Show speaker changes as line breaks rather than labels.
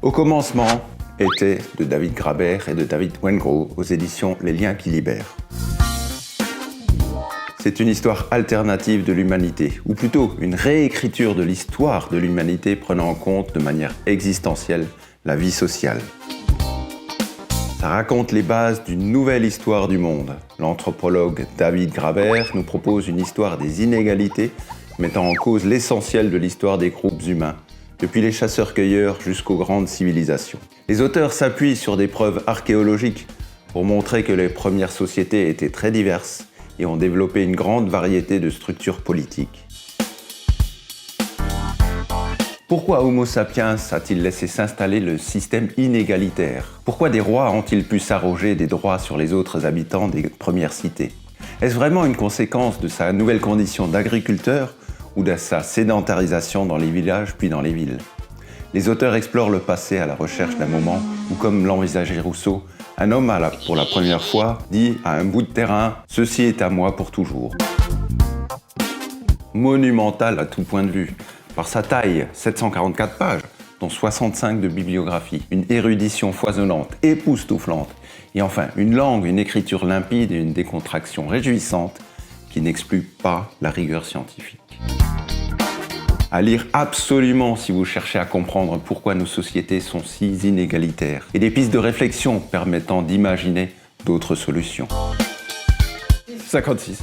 Au commencement était de David Graeber et de David Wengrow aux éditions Les Liens qui libèrent. C'est une histoire alternative de l'humanité, ou plutôt une réécriture de l'histoire de l'humanité prenant en compte de manière existentielle la vie sociale. Ça raconte les bases d'une nouvelle histoire du monde. L'anthropologue David Graeber nous propose une histoire des inégalités mettant en cause l'essentiel de l'histoire des groupes humains, depuis les chasseurs-cueilleurs jusqu'aux grandes civilisations. Les auteurs s'appuient sur des preuves archéologiques pour montrer que les premières sociétés étaient très diverses et ont développé une grande variété de structures politiques. Pourquoi Homo sapiens a-t-il laissé s'installer le système inégalitaire? Pourquoi des rois ont-ils pu s'arroger des droits sur les autres habitants des premières cités? Est-ce vraiment une conséquence de sa nouvelle condition d'agriculteur ou de sa sédentarisation dans les villages puis dans les villes? Les auteurs explorent le passé à la recherche d'un moment où, comme l'envisageait Rousseau, un homme pour la première fois dit à un bout de terrain « Ceci est à moi pour toujours ». Monumental à tout point de vue, par sa taille, 744 pages, dont 65 de bibliographie, une érudition foisonnante, époustouflante, et enfin une langue, une écriture limpide et une décontraction réjouissante qui n'exclut pas la rigueur scientifique. À lire absolument si vous cherchez à comprendre pourquoi nos sociétés sont si inégalitaires et des pistes de réflexion permettant d'imaginer d'autres solutions. 56.